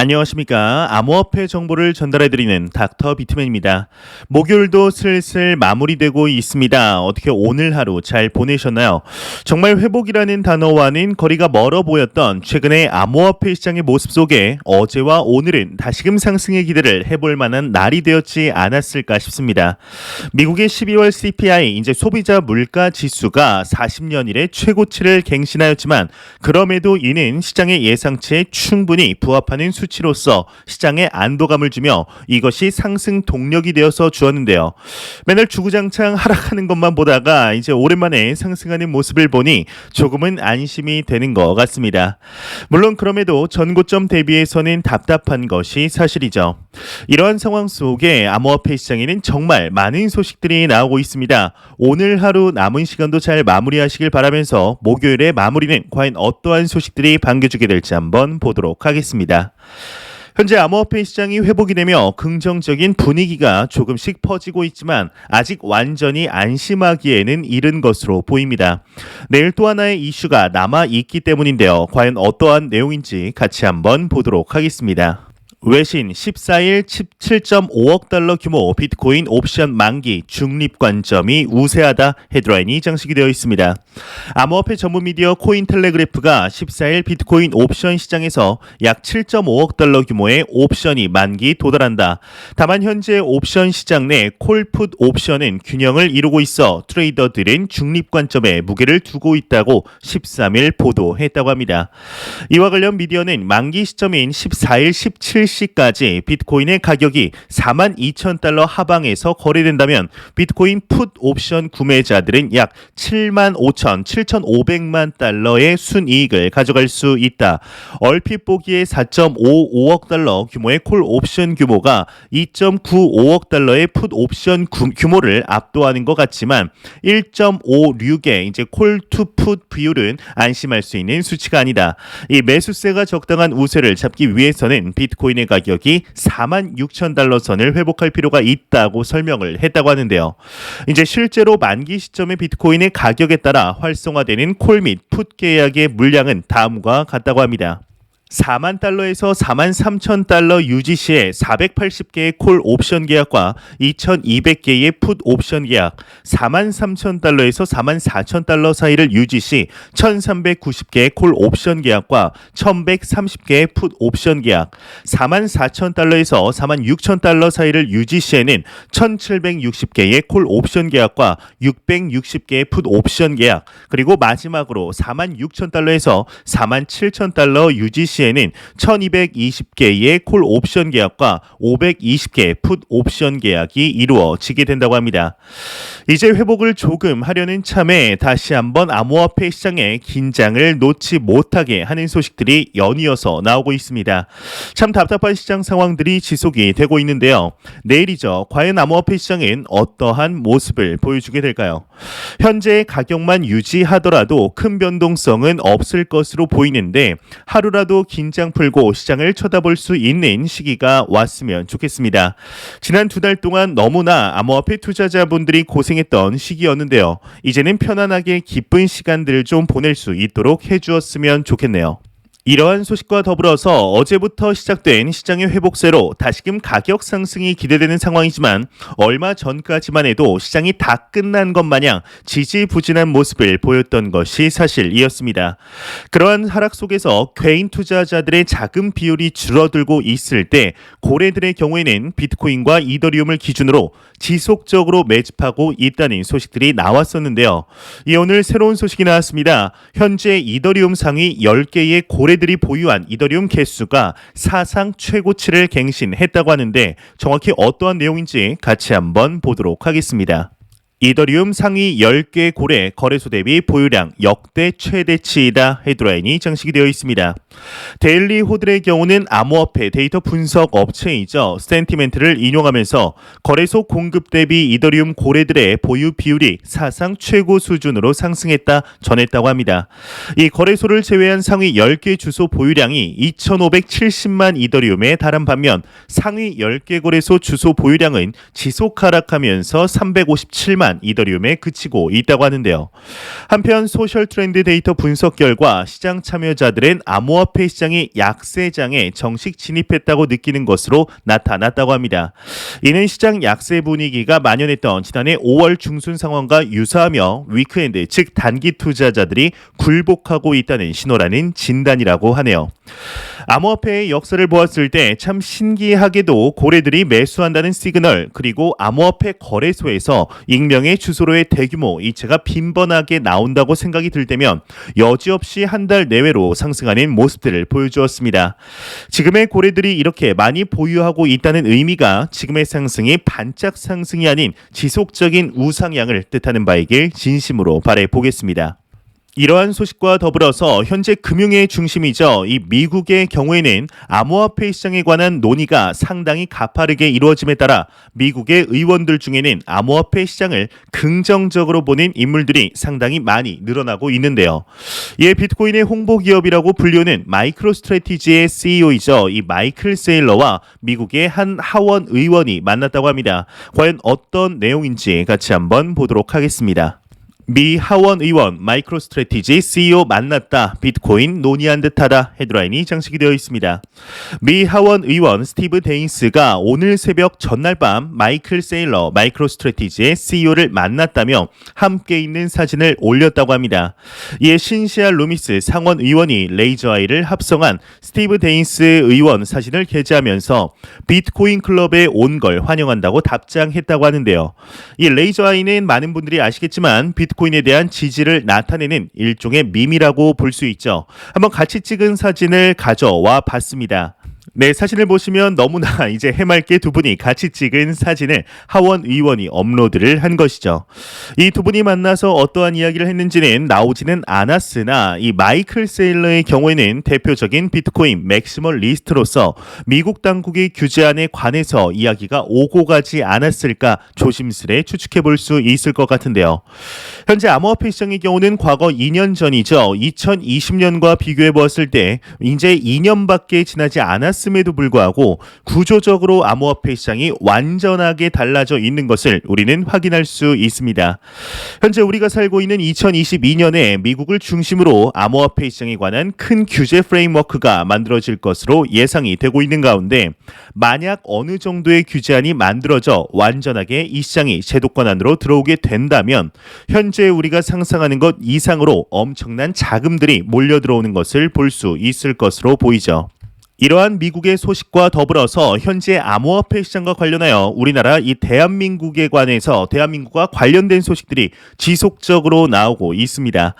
안녕하십니까. 암호화폐 정보를 전달해드리는 닥터 비트맨입니다. 목요일도 슬슬 마무리되고 있습니다. 어떻게 오늘 하루 잘 보내셨나요? 정말 회복이라는 단어와는 거리가 멀어 보였던 최근의 암호화폐 시장의 모습 속에 어제와 오늘은 다시금 상승의 기대를 해볼 만한 날이 되었지 않았을까 싶습니다. 미국의 12월 CPI, 이제 소비자 물가 지수가 40년 이래 최고치를 갱신하였지만 그럼에도 이는 시장의 예상치에 충분히 부합하는 수치로서 시장에 안도감을 주며 이것이 상승 동력이 되어서 주었는데요. 맨날 주구장창 하락하는 것만 보다가 이제 오랜만에 상승하는 모습을 보니 조금은 안심이 되는 것 같습니다. 물론 그럼에도 전고점 대비해서는 답답한 것이 사실이죠. 이러한 상황 속에 암호화폐 시장에는 정말 많은 소식들이 나오고 있습니다. 오늘 하루 남은 시간도 잘 마무리하시길 바라면서 목요일의 마무리는 과연 어떠한 소식들이 반겨주게 될지 한번 보도록 하겠습니다. 현재 암호화폐 시장이 회복이 되며 긍정적인 분위기가 조금씩 퍼지고 있지만 아직 완전히 안심하기에는 이른 것으로 보입니다. 내일 또 하나의 이슈가 남아있기 때문인데요. 과연 어떠한 내용인지 같이 한번 보도록 하겠습니다. 외신 14일 17.5억 달러 규모 비트코인 옵션 만기 중립 관점이 우세하다 헤드라인이 장식이 되어 있습니다. 암호화폐 전문 미디어 코인텔레그래프가 14일 비트코인 옵션 시장에서 약 7.5억 달러 규모의 옵션이 만기 도달한다. 다만 현재 옵션 시장 내 콜풋 옵션은 균형을 이루고 있어 트레이더들은 중립 관점에 무게를 두고 있다고 13일 보도했다고 합니다. 이와 관련 미디어는 만기 시점인 14일 17시까지 비트코인의 가격이 42,000달러 하방에서 거래된다면 비트코인 풋 옵션 구매자들은 약 75,500만 달러의 순이익을 가져갈 수 있다. 얼핏 보기에 4.55억 달러 규모의 콜 옵션 규모가 2.95억 달러의 풋 옵션 규모를 압도하는 것 같지만 1.56의 이제 콜 투 풋 비율은 안심할 수 있는 수치가 아니다. 이 매수세가 적당한 우세를 잡기 위해서는 비트코인의 가격이 46,000달러 선을 회복할 필요가 있다고 설명을 했다고 하는데요. 이제 실제로 만기 시점의 비트코인의 가격에 따라 활성화되는 콜 및 풋 계약의 물량은 다음과 같다고 합니다. 4만 달러에서 4만 3천 달러 유지 시에 480개의 콜 옵션 계약과 2,200개의 풋 옵션 계약, 4만 3천 달러에서 4만 4천 달러 사이를 유지 시 1,390개의 콜 옵션 계약과 1,130개의 풋 옵션 계약, 4만 4천 달러에서 4만 6천 달러 사이를 유지 시에는 1,760개의 콜 옵션 계약과 660개의 풋 옵션 계약, 그리고 마지막으로 4만 6천 달러에서 4만 7천 달러 유지 시 에는 1220개의 콜 옵션 계약과 520개의 풋 옵션 계약이 이루어지게 된다고 합니다. 이제 회복을 조금 하려는 참에 다시 한번 암호화폐 시장의 긴장을 놓지 못하게 하는 소식들이 연이어서 나오고 있습니다. 참 답답한 시장 상황들이 지속이 되고 있는데요. 내일이죠. 과연 암호화폐 시장은 어떠한 모습을 보여주게 될까요? 현재 가격만 유지하더라도 큰 변동성은 없을 것으로 보이는데 하루라도 긴장 풀고 시장을 쳐다볼 수 있는 시기가 왔으면 좋겠습니다. 지난 두 달 동안 너무나 암호화폐 투자자분들이 고생했던 시기였는데요. 이제는 편안하게 기쁜 시간들을 좀 보낼 수 있도록 해주었으면 좋겠네요. 이러한 소식과 더불어서 어제부터 시작된 시장의 회복세로 다시금 가격 상승이 기대되는 상황이지만 얼마 전까지만 해도 시장이 다 끝난 것 마냥 지지부진한 모습을 보였던 것이 사실이었습니다. 그러한 하락 속에서 개인 투자자들의 자금 비율이 줄어들고 있을 때 고래들의 경우에는 비트코인과 이더리움을 기준으로 지속적으로 매집하고 있다는 소식들이 나왔었는데요. 오늘 새로운 소식이 나왔습니다. 현재 이더리움 상위 10개의 고래들이 보유한 이더리움 개수가 사상 최고치를 갱신했다고 하는데 정확히 어떠한 내용인지 같이 한번 보도록 하겠습니다. 이더리움 상위 10개 고래 거래소 대비 보유량 역대 최대치이다 헤드라인이 장식이 되어 있습니다. 데일리 호들의 경우는 암호화폐 데이터 분석 업체이죠. 센티멘트를 인용하면서 거래소 공급 대비 이더리움 고래들의 보유 비율이 사상 최고 수준으로 상승했다 전했다고 합니다. 이 거래소를 제외한 상위 10개 주소 보유량이 2,570만 이더리움에 달한 반면 상위 10개 거래소 주소 보유량은 지속 하락하면서 357만 또한 이더리움에 그치고 있다고 하는데요. 한편 소셜 트렌드 데이터 분석 결과 시장 참여자들은 암호화폐 시장이 약세장에 정식 진입했다고 느끼는 것으로 나타났다고 합니다. 이는 시장 약세 분위기가 만연했던 지난해 5월 중순 상황과 유사하며 위크엔드 즉 단기 투자자들이 굴복하고 있다는 신호라는 진단이라고 하네요. 암호화폐의 역사를 보았을 때 참 신기하게도 고래들이 매수한다는 시그널 그리고 암호화폐 거래소에서 익명의 주소로의 대규모 이체가 빈번하게 나온다고 생각이 들 때면 여지없이 한 달 내외로 상승하는 모습들을 보여주었습니다. 지금의 고래들이 이렇게 많이 보유하고 있다는 의미가 지금의 상승이 반짝 상승이 아닌 지속적인 우상향을 뜻하는 바이길 진심으로 바라보겠습니다. 이러한 소식과 더불어서 현재 금융의 중심이죠. 이 미국의 경우에는 암호화폐 시장에 관한 논의가 상당히 가파르게 이루어짐에 따라 미국의 의원들 중에는 암호화폐 시장을 긍정적으로 보는 인물들이 상당히 많이 늘어나고 있는데요. 이에 비트코인의 홍보 기업이라고 불리우는 마이크로 스트래티지의 CEO이죠. 이 마이클 세일러와 미국의 한 하원 의원이 만났다고 합니다. 과연 어떤 내용인지 같이 한번 보도록 하겠습니다. 미 하원 의원 마이크로 스트래티지 CEO 만났다. 비트코인 논의한 듯하다. 헤드라인이 장식이 되어 있습니다. 미 하원 의원 스티브 데인스가 오늘 새벽 전날 밤 마이클 세일러 마이크로 스트래티지의 CEO를 만났다며 함께 있는 사진을 올렸다고 합니다. 이에 신시아 루미스 상원 의원이 레이저 아이를 합성한 스티브 데인스 의원 사진을 게재하면서 비트코인 클럽에 온 걸 환영한다고 답장했다고 하는데요. 이 레이저 아이는 많은 분들이 아시겠지만 비트코인에 대한 지지를 나타내는 일종의 밈이라고 볼 수 있죠. 한번 같이 찍은 사진을 가져와 봤습니다. 네, 사진을 보시면 너무나 이제 해맑게 두 분이 같이 찍은 사진을 하원 의원이 업로드를 한 것이죠. 이 두 분이 만나서 어떠한 이야기를 했는지는 나오지는 않았으나 이 마이클 세일러의 경우에는 대표적인 비트코인 맥시멀리스트로서 미국 당국의 규제안에 관해서 이야기가 오고 가지 않았을까 조심스레 추측해 볼 수 있을 것 같은데요. 현재 암호화폐 시장의 경우는 과거 2년 전이죠. 2020년과 비교해 보았을 때 이제 2년밖에 지나지 않았습니다. 에도 불구하고 구조적으로 암호화폐 시장이 완전하게 달라져 있는 것을 우리는 확인할 수 있습니다. 현재 우리가 살고 있는 2022년에 미국을 중심으로 암호화폐 시장에 관한 큰 규제 프레임워크가 만들어질 것으로 예상이 되고 있는 가운데 만약 어느 정도의 규제안이 만들어져 완전하게 이 시장이 제도권 안으로 들어오게 된다면 현재 우리가 상상하는 것 이상으로 엄청난 자금들이 몰려 들어오는 것을 볼 수 있을 것으로 보이죠. 이러한 미국의 소식과 더불어서 현재 암호화폐 시장과 관련하여 우리나라 이 대한민국에 관해서 대한민국과 관련된 소식들이 지속적으로 나오고 있습니다.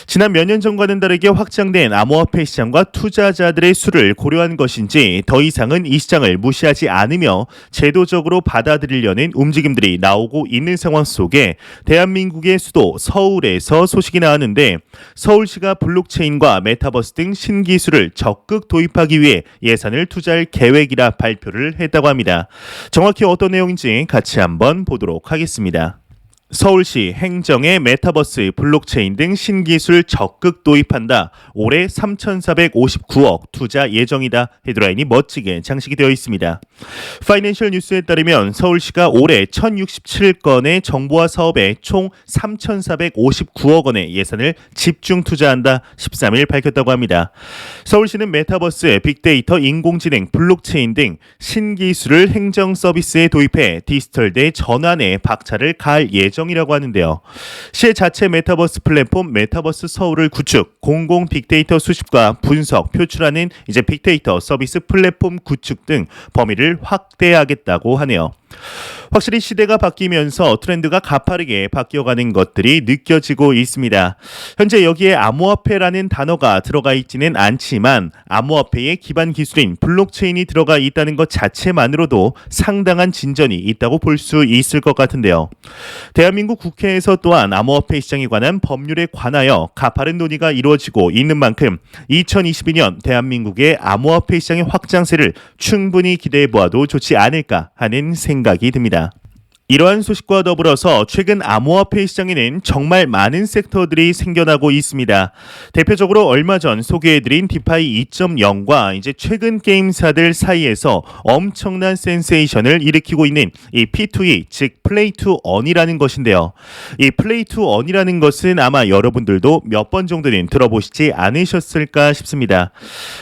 지난 몇 년 전과는 다르게 확장된 암호화폐 시장과 투자자들의 수를 고려한 것인지 더 이상은 이 시장을 무시하지 않으며 제도적으로 받아들이려는 움직임들이 나오고 있는 상황 속에 대한민국의 수도 서울에서 소식이 나왔는데 서울시가 블록체인과 메타버스 등 신기술을 적극 도입하기 위해 예산을 투자할 계획이라 발표를 했다고 합니다. 정확히 어떤 내용인지 같이 한번 보도록 하겠습니다. 서울시 행정의 메타버스, 블록체인 등 신기술 적극 도입한다. 올해 3,459억 투자 예정이다. 헤드라인이 멋지게 장식이 되어 있습니다. 파이낸셜 뉴스에 따르면 서울시가 올해 1,067건의 정보화 사업에 총 3,459억 원의 예산을 집중 투자한다. 13일 밝혔다고 합니다. 서울시는 메타버스, 빅데이터, 인공지능, 블록체인 등 신기술을 행정 서비스에 도입해 디지털대 전환에 박차를 가할 예정이라고 하는데요. 시 자체 메타버스 플랫폼 메타버스 서울을 구축, 공공 빅데이터 수집과 분석, 표출하는 이제 빅데이터 서비스 플랫폼 구축 등 범위를 확대하겠다고 하네요. 확실히 시대가 바뀌면서 트렌드가 가파르게 바뀌어가는 것들이 느껴지고 있습니다. 현재 여기에 암호화폐라는 단어가 들어가 있지는 않지만 암호화폐의 기반 기술인 블록체인이 들어가 있다는 것 자체만으로도 상당한 진전이 있다고 볼 수 있을 것 같은데요. 대한민국 국회에서 또한 암호화폐 시장에 관한 법률에 관하여 가파른 논의가 이루어지고 있는 만큼 2022년 대한민국의 암호화폐 시장의 확장세를 충분히 기대해 보아도 좋지 않을까 하는 생각이 듭니다. 이러한 소식과 더불어서 최근 암호화폐 시장에는 정말 많은 섹터들이 생겨나고 있습니다. 대표적으로 얼마 전 소개해드린 디파이 2.0과 이제 최근 게임사들 사이에서 엄청난 센세이션을 일으키고 있는 이 P2E, 즉 플레이 투 언이라는 것인데요. 이 플레이 투 언이라는 것은 아마 여러분들도 몇 번 정도는 들어보시지 않으셨을까 싶습니다.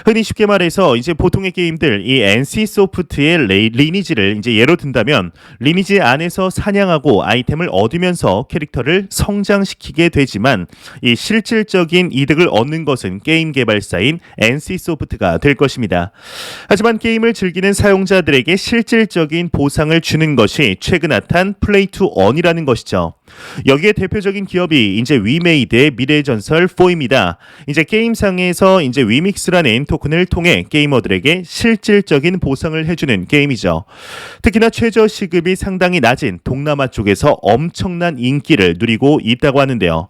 흔히 쉽게 말해서 이제 보통의 게임들, 이 NC 소프트의 리니지를 이제 예로 든다면 리니지 안에서 사냥하고 아이템을 얻으면서 캐릭터를 성장시키게 되지만 이 실질적인 이득을 얻는 것은 게임 개발사인 NC소프트가 될 것입니다. 하지만 게임을 즐기는 사용자들에게 실질적인 보상을 주는 것이 최근 핫한 플레이 투 언이라는 것이죠. 여기에 대표적인 기업이 이제 위메이드의 미래전설 4입니다. 이제 게임상에서 이제 위믹스라는 토큰을 통해 게이머들에게 실질적인 보상을 해주는 게임이죠. 특히나 최저 시급이 상당히 낮은 동남아 쪽에서 엄청난 인기를 누리고 있다고 하는데요.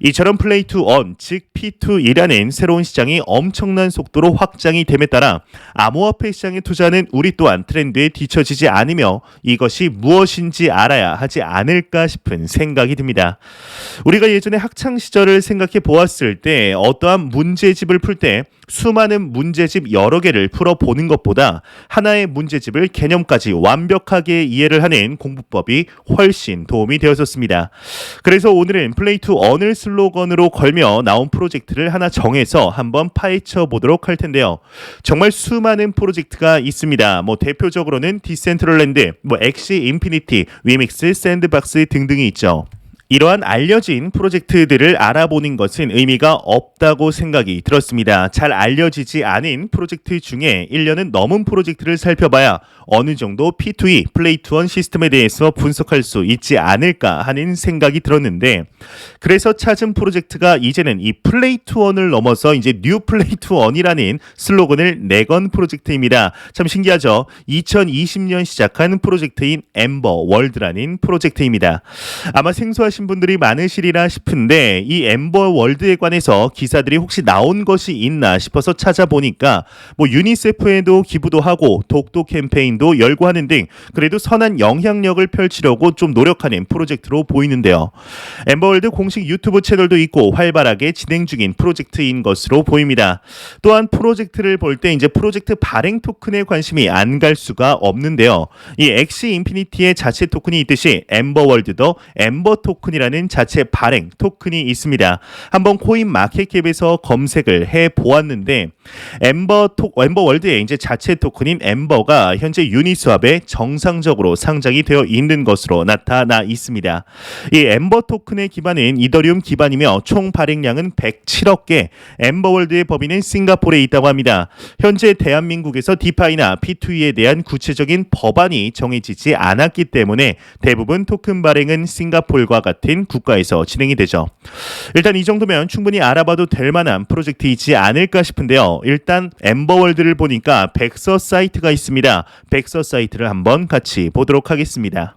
이처럼 플레이 투 언, 즉 P2E라는 새로운 시장이 엄청난 속도로 확장이 됨에 따라 암호화폐 시장에 투자하는 우리 또한 트렌드에 뒤처지지 않으며 이것이 무엇인지 알아야 하지 않을까 싶은 생각이 듭니다. 우리가 예전에 학창 시절을 생각해 보았을 때 어떠한 문제집을 풀 때 수많은 문제집 여러 개를 풀어보는 것보다 하나의 문제집을 개념까지 완벽하게 이해를 하는 공부법이 훨씬 도움이 되었었습니다. 그래서 오늘은 플레이 투 언을 슬로건으로 걸며 나온 프로젝트를 하나 정해서 한번 파헤쳐 보도록 할 텐데요. 정말 수많은 프로젝트가 있습니다. 대표적으로는 디센트럴랜드, 엑시 인피니티, 위믹스, 샌드박스 등등이 있죠. 이러한 알려진 프로젝트들을 알아보는 것은 의미가 없다고 생각이 들었습니다. 잘 알려지지 않은 프로젝트 중에 1년은 넘은 프로젝트를 살펴봐야 어느 정도 P2E, 플레이 투 원 시스템에 대해서 분석할 수 있지 않을까 하는 생각이 들었는데, 그래서 찾은 프로젝트가 이제는 이 플레이 투 원을 넘어서 이제 뉴 플레이 투 원이라는 슬로건을 내건 프로젝트입니다. 참 신기하죠? 2020년 시작한 프로젝트인 엠버 월드라는 프로젝트입니다. 아마 생소하신 분들이 많으시리라 싶은데 이 엠버 월드에 관해서 기사들이 혹시 나온 것이 있나 싶어서 찾아보니까 유니세프에도 기부도 하고 독도 캠페인도 열고 하는 등 그래도 선한 영향력을 펼치려고 좀 노력하는 프로젝트로 보이는데요. 엠버 월드 공식 유튜브 채널도 있고 활발하게 진행 중인 프로젝트인 것으로 보입니다. 또한 프로젝트를 볼 때 이제 프로젝트 발행 토큰에 관심이 안 갈 수가 없는데요. 이 엑시 인피니티의 자체 토큰이 있듯이 엠버 월드도 엠버 토큰이라는 자체 발행 토큰이 있습니다. 한번 코인 마켓캡에서 검색을 해 보았는데 엠버 월드의 이제 자체 토큰인 엠버가 현재 유니스왑에 정상적으로 상장이 되어 있는 것으로 나타나 있습니다. 이 엠버 토큰의 기반은 이더리움 기반이며 총 발행량은 107억 개, 엠버 월드의 법인은 싱가포르에 있다고 합니다. 현재 대한민국에서 디파이나 P2E에 대한 구체적인 법안이 정해지지 않았기 때문에 대부분 토큰 발행은 싱가포르와 같은 국가에서 진행이 되죠. 일단 이 정도면 충분히 알아봐도 될 만한 프로젝트이지 않을까 싶은데요. 일단 엠버월드를 보니까 백서 사이트가 있습니다. 백서 사이트를 한번 같이 보도록 하겠습니다.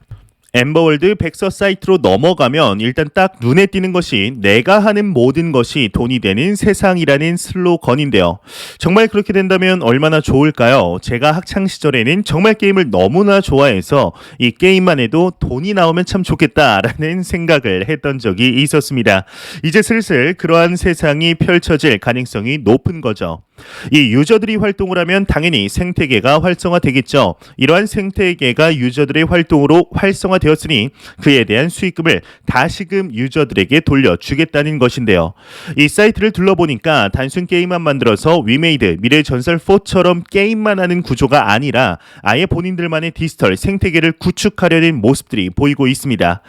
엠버월드 백서 사이트로 넘어가면 일단 딱 눈에 띄는 것이 내가 하는 모든 것이 돈이 되는 세상이라는 슬로건인데요. 정말 그렇게 된다면 얼마나 좋을까요? 제가 학창시절에는 정말 게임을 너무나 좋아해서 이 게임만 해도 돈이 나오면 참 좋겠다라는 생각을 했던 적이 있었습니다. 이제 슬슬 그러한 세상이 펼쳐질 가능성이 높은 거죠. 이 유저들이 활동을 하면 당연히 생태계가 활성화되겠죠. 이러한 생태계가 유저들의 활동으로 활성화되었으니 그에 대한 수익금을 다시금 유저들에게 돌려주겠다는 것인데요. 이 사이트를 둘러보니까 단순 게임만 만들어서 위메이드, 미래전설4처럼 게임만 하는 구조가 아니라 아예 본인들만의 디지털 생태계를 구축하려는 모습들이 보이고 있습니다.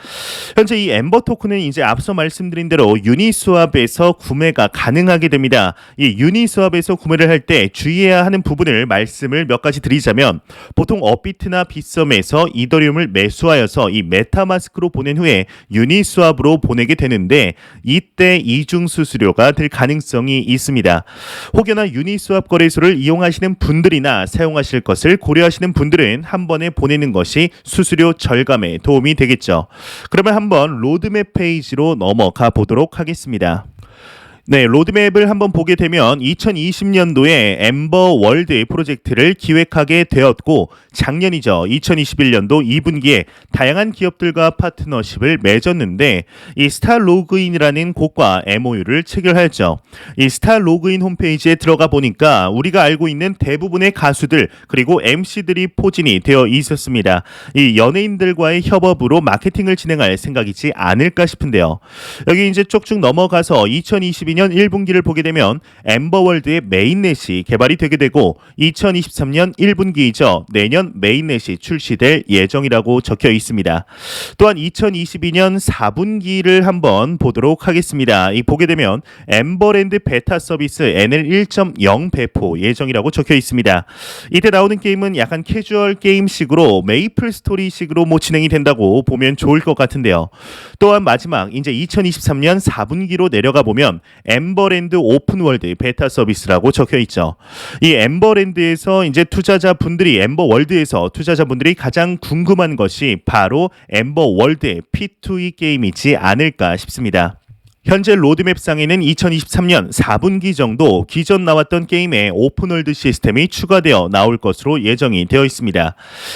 현재 이 엠버 토큰은 이제 앞서 말씀드린 대로 유니스왑에서 구매가 가능하게 됩니다. 이 유니스왑에서 구매를 할 때 주의해야 하는 부분을 말씀을 몇 가지 드리자면, 보통 업비트나 빗썸에서 이더리움을 매수하여서 이 메타마스크로 보낸 후에 유니스왑으로 보내게 되는데 이때 이중 수수료가 될 가능성이 있습니다. 혹여나 유니스왑 거래소를 이용하시는 분들이나 사용하실 것을 고려하시는 분들은 한 번에 보내는 것이 수수료 절감에 도움이 되겠죠. 그러면 한번 로드맵 페이지로 넘어가 보도록 하겠습니다. 네, 로드맵을 한번 보게 되면 2020년도에 엠버 월드 프로젝트를 기획하게 되었고 작년이죠. 2021년도 2분기에 다양한 기업들과 파트너십을 맺었는데 이 스타 로그인이라는 곳과 MOU를 체결하였죠. 이 스타 로그인 홈페이지에 들어가 보니까 우리가 알고 있는 대부분의 가수들 그리고 MC들이 포진이 되어 있었습니다. 이 연예인들과의 협업으로 마케팅을 진행할 생각이지 않을까 싶은데요. 여기 이제 쭉쭉 넘어가서 2022년 1분기를 보게 되면 엠버월드의 메인넷이 개발이 되게 되고 2023년 1분기이죠. 내년 메인넷이 출시될 예정이라고 적혀 있습니다. 또한 2022년 4분기를 한번 보도록 하겠습니다. 이 보게 되면 엠버랜드 베타 서비스 NL 1.0 배포 예정이라고 적혀 있습니다. 이때 나오는 게임은 약간 캐주얼 게임식으로 메이플 스토리식으로 진행이 된다고 보면 좋을 것 같은데요. 또한 마지막 이제 2023년 4분기로 내려가 보면 엠버랜드 오픈월드 베타 서비스라고 적혀 있죠. 이 엠버랜드에서 이제 투자자분들이 엠버월드에서 투자자분들이 가장 궁금한 것이 바로 엠버월드의 P2E 게임이지 않을까 싶습니다. 현재 로드맵상에는 2023년 4분기 정도 기존 나왔던 게임에 오픈월드 시스템이 추가되어 나올 것으로 예정이 되어 있습니다.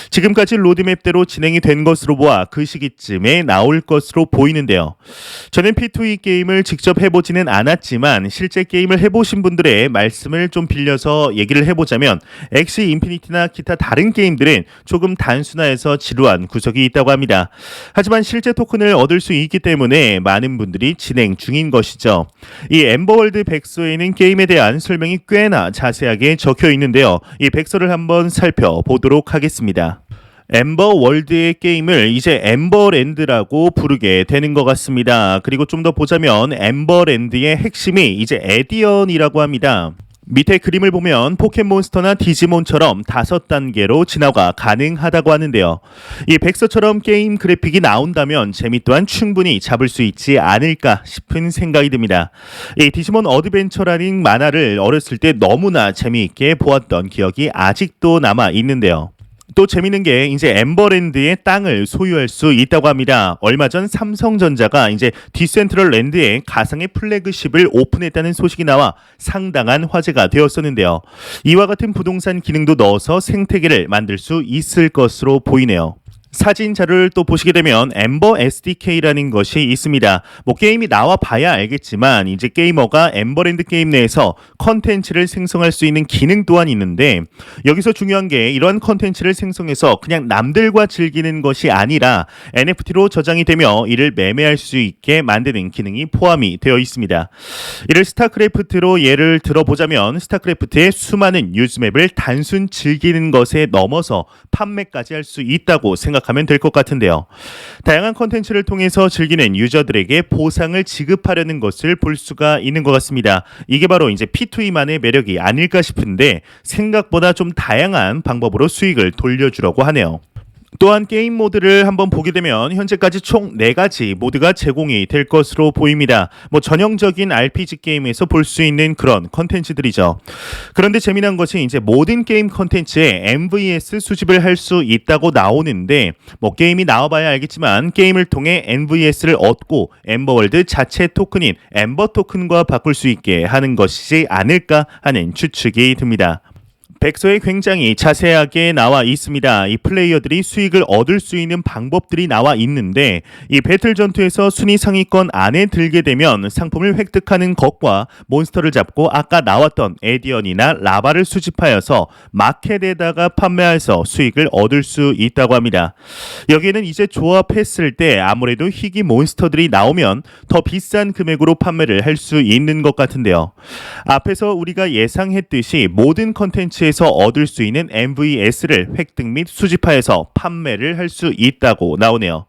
지금까지 로드맵대로 진행이 된 것으로 보아 그 시기쯤에 나올 것으로 보이는데요. 저는 P2E 게임을 직접 해보지는 않았지만 실제 게임을 해보신 분들의 말씀을 좀 빌려서 얘기를 해보자면 엑시 인피니티나 기타 다른 게임들은 조금 단순화해서 지루한 구석이 있다고 합니다. 하지만 실제 토큰을 얻을 수 있기 때문에 많은 분들이 진행 중인 것이죠. 이 엠버월드 백서에는 게임에 대한 설명이 꽤나 자세하게 적혀 있는데요. 이 백서를 한번 살펴보도록 하겠습니다. 엠버월드의 게임을 이제 엠버랜드라고 부르게 되는 것 같습니다. 그리고 좀 더 보자면 엠버랜드의 핵심이 이제 에디언이라고 합니다. 밑에 그림을 보면 포켓몬스터나 디지몬처럼 5단계로 진화가 가능하다고 하는데요. 이 백서처럼 게임 그래픽이 나온다면 재미 또한 충분히 잡을 수 있지 않을까 싶은 생각이 듭니다. 이 디지몬 어드벤처라는 만화를 어렸을 때 너무나 재미있게 보았던 기억이 아직도 남아 있는데요. 또 재밌는 게 이제 엠버랜드의 땅을 소유할 수 있다고 합니다. 얼마 전 삼성전자가 이제 디센트럴 랜드에 가상의 플래그십을 오픈했다는 소식이 나와 상당한 화제가 되었었는데요. 이와 같은 부동산 기능도 넣어서 생태계를 만들 수 있을 것으로 보이네요. 사진 자료를 또 보시게 되면 엠버 SDK라는 것이 있습니다. 게임이 나와 봐야 알겠지만 이제 게이머가 엠버랜드 게임 내에서 컨텐츠를 생성할 수 있는 기능 또한 있는데 여기서 중요한 게 이러한 컨텐츠를 생성해서 그냥 남들과 즐기는 것이 아니라 NFT로 저장이 되며 이를 매매할 수 있게 만드는 기능이 포함이 되어 있습니다. 이를 스타크래프트로 예를 들어보자면 스타크래프트의 수많은 뉴스맵을 단순 즐기는 것에 넘어서 판매까지 할 수 있다고 생각하면 될 것 같은데요. 다양한 컨텐츠를 통해서 즐기는 유저들에게 보상을 지급하려는 것을 볼 수가 있는 것 같습니다. 이게 바로 이제 P2E만의 매력이 아닐까 싶은데 생각보다 좀 다양한 방법으로 수익을 돌려주려고 하네요. 또한 게임 모드를 한번 보게 되면 현재까지 총 4가지 모드가 제공이 될 것으로 보입니다. 전형적인 RPG 게임에서 볼 수 있는 그런 컨텐츠들이죠. 그런데 재미난 것이 이제 모든 게임 컨텐츠에 MVS 수집을 할 수 있다고 나오는데 게임이 나와봐야 알겠지만 게임을 통해 MVS를 얻고 엠버월드 자체 토큰인 엠버 토큰과 바꿀 수 있게 하는 것이지 않을까 하는 추측이 듭니다. 백서에 굉장히 자세하게 나와 있습니다. 이 플레이어들이 수익을 얻을 수 있는 방법들이 나와 있는데 이 배틀 전투에서 순위 상위권 안에 들게 되면 상품을 획득하는 것과 몬스터를 잡고 아까 나왔던 에디언이나 라바를 수집하여서 마켓에다가 판매해서 수익을 얻을 수 있다고 합니다. 여기에는 이제 조합했을 때 아무래도 희귀 몬스터들이 나오면 더 비싼 금액으로 판매를 할 수 있는 것 같은데요. 앞에서 우리가 예상했듯이 모든 컨텐츠에서 얻을 수 있는 MVS를 획득 및 수집하여서 판매를 할 수 있다고 나오네요.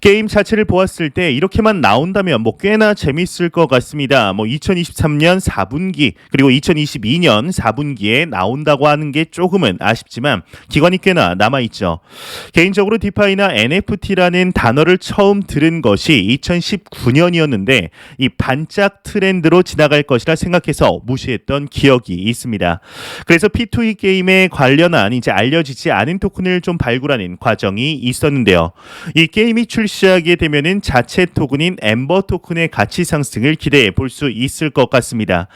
게임 자체를 보았을 때 이렇게만 나온다면 꽤나 재밌을 것 같습니다. 2023년 4분기 그리고 2022년 4분기에 나온다고 하는 게 조금은 아쉽지만 기간이 꽤나 남아있죠. 개인적으로 디파이나 NFT라는 단어를 처음 들은 것이 2019년이었는데 이 반짝 트렌드로 지나갈 것이라 생각해서 무시했던 기억이 있습니다. 그래서 P2E 게임에 관련한 이제 알려지지 않은 토큰을 좀 발굴하는 과정이 있었는데요. 이 게임이 출시하게 되면은 자체 토큰인 엠버 토큰의 가치 상승을 기대해 볼 수 있을 것 같습니다.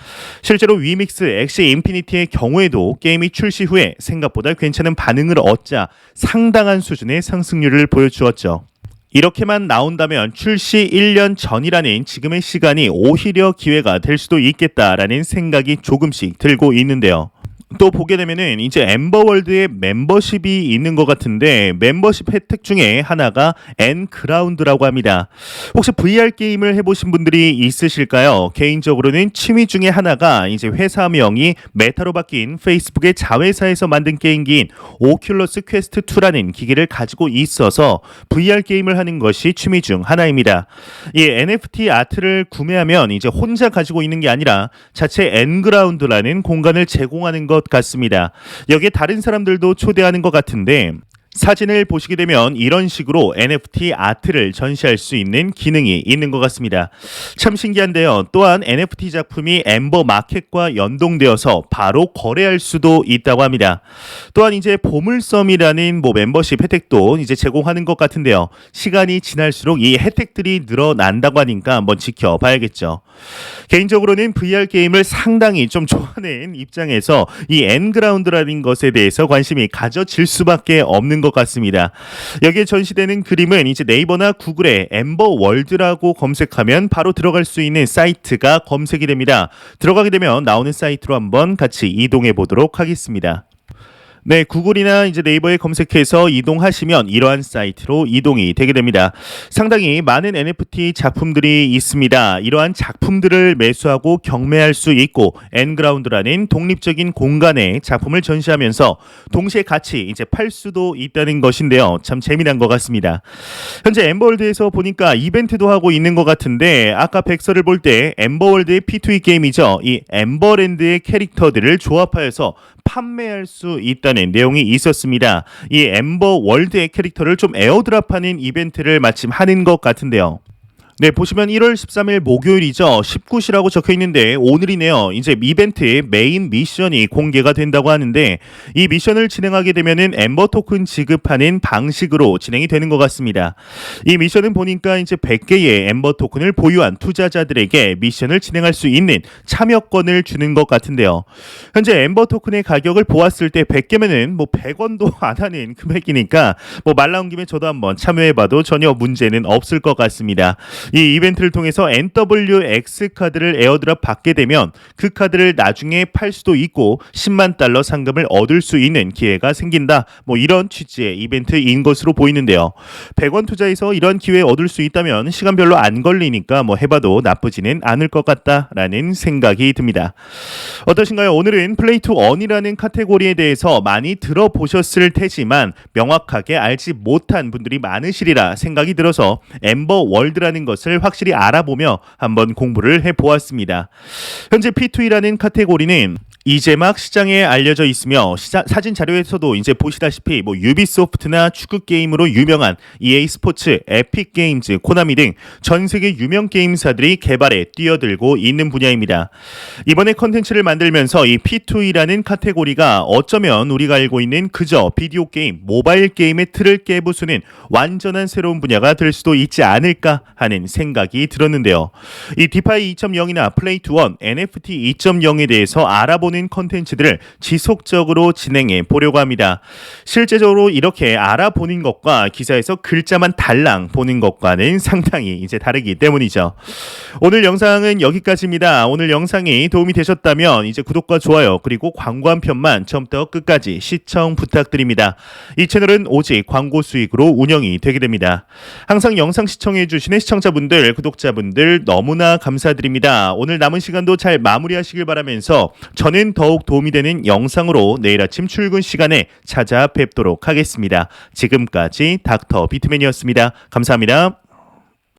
실제로 위믹스 엑시 인피니티의 경우에도 게임이 출시 후에 생각보다 괜찮은 반응을 얻자 상당한 수준의 상승률을 보여주었죠. 이렇게만 나온다면 출시 1년 전이라는 지금의 시간이 오히려 기회가 될 수도 있겠다라는 생각이 조금씩 들고 있는데요. 또 보게 되면은 이제 엠버월드에 멤버십이 있는 것 같은데 멤버십 혜택 중에 하나가 N그라운드라고 합니다. 혹시 VR 게임을 해보신 분들이 있으실까요? 개인적으로는 취미 중에 하나가 이제 회사명이 메타로 바뀐 페이스북의 자회사에서 만든 게임기인 오큘러스 퀘스트 2라는 기기를 가지고 있어서 VR 게임을 하는 것이 취미 중 하나입니다. 이 NFT 아트를 구매하면 이제 혼자 가지고 있는 게 아니라 자체 N그라운드라는 공간을 제공하는 것 같습니다. 여기에 다른 사람들도 초대하는 것 같은데 사진을 보시게 되면 이런 식으로 NFT 아트를 전시할 수 있는 기능이 있는 것 같습니다. 참 신기한데요. 또한 NFT 작품이 엠버 마켓과 연동되어서 바로 거래할 수도 있다고 합니다. 또한 이제 보물섬이라는 멤버십 혜택도 이제 제공하는 것 같은데요. 시간이 지날수록 이 혜택들이 늘어난다고 하니까 한번 지켜봐야겠죠. 개인적으로는 VR 게임을 상당히 좀 좋아하는 입장에서 이 N그라운드라는 것에 대해서 관심이 가져질 수밖에 없는 것 같습니다. 여기에 전시되는 그림은 이제 네이버나 구글에 엠버월드라고 검색하면 바로 들어갈 수 있는 사이트가 검색이 됩니다. 들어가게 되면 나오는 사이트로 한번 같이 이동해 보도록 하겠습니다. 네, 구글이나 이제 네이버에 검색해서 이동하시면 이러한 사이트로 이동이 되게 됩니다. 상당히 많은 NFT 작품들이 있습니다. 이러한 작품들을 매수하고 경매할 수 있고 N그라운드라는 독립적인 공간에 작품을 전시하면서 동시에 같이 이제 팔 수도 있다는 것인데요. 참 재미난 것 같습니다. 현재 엠버월드에서 보니까 이벤트도 하고 있는 것 같은데 아까 백서를 볼 때 엠버월드의 P2E 게임이죠. 이 엠버랜드의 캐릭터들을 조합하여서 판매할 수 있다는 내용이 있었습니다. 이 엠버 월드의 캐릭터를 좀 에어드랍하는 이벤트를 마침 하는 것 같은데요. 네, 보시면 1월 13일 목요일이죠. 19시라고 적혀 있는데 오늘이네요. 이제 이벤트의 메인 미션이 공개가 된다고 하는데 이 미션을 진행하게 되면은 엠버 토큰 지급하는 방식으로 진행이 되는 것 같습니다. 이 미션은 보니까 이제 100개의 엠버 토큰을 보유한 투자자들에게 미션을 진행할 수 있는 참여권을 주는 것 같은데요. 현재 엠버 토큰의 가격을 보았을 때 100개면은 100원도 안 하는 금액이니까 말 나온 김에 저도 한번 참여해봐도 전혀 문제는 없을 것 같습니다. 이 이벤트를 통해서 NWX 카드를 에어드랍 받게 되면 그 카드를 나중에 팔 수도 있고 10만 달러 상금을 얻을 수 있는 기회가 생긴다. 이런 취지의 이벤트인 것으로 보이는데요. 100원 투자해서 이런 기회 얻을 수 있다면 시간 별로 안 걸리니까 해봐도 나쁘지는 않을 것 같다라는 생각이 듭니다. 어떠신가요? 오늘은 플레이 투 언이라는 카테고리에 대해서 많이 들어보셨을 테지만 명확하게 알지 못한 분들이 많으시리라 생각이 들어서 엠버 월드라는 것을 확실히 알아보며 한번 공부를 해보았습니다. 현재 P2E라는 카테고리는 이제 막 시장에 알려져 있으며 사진 자료에서도 이제 보시다시피 유비소프트나 축구 게임으로 유명한 EA 스포츠, 에픽 게임즈, 코나미 등 전 세계 유명 게임사들이 개발에 뛰어들고 있는 분야입니다. 이번에 컨텐츠를 만들면서 이 P2E라는 카테고리가 어쩌면 우리가 알고 있는 그저 비디오 게임, 모바일 게임의 틀을 깨부수는 완전한 새로운 분야가 될 수도 있지 않을까 하는 생각이 들었는데요. 이 디파이 2.0이나 플레이 투 원, NFT 2.0에 대해서 알아보는 컨텐츠들을 지속적으로 진행해 보려고 합니다. 실제적으로 이렇게 알아보는 것과 기사에서 글자만 달랑 보는 것과는 상당히 이제 다르기 때문이죠. 오늘 영상은 여기까지입니다. 오늘 영상이 도움이 되셨다면 이제 구독과 좋아요 그리고 광고 한 편만 처음부터 끝까지 시청 부탁드립니다. 이 채널은 오직 광고 수익으로 운영이 되게 됩니다. 항상 영상 시청해 주시는 시청자분들, 구독자분들 너무나 감사드립니다. 오늘 남은 시간도 잘 마무리하시길 바라면서 저는 더욱 도움이 되는 영상으로 내일 아침 출근 시간에 찾아뵙도록 하겠습니다. 지금까지 닥터 비트맨이었습니다. 감사합니다.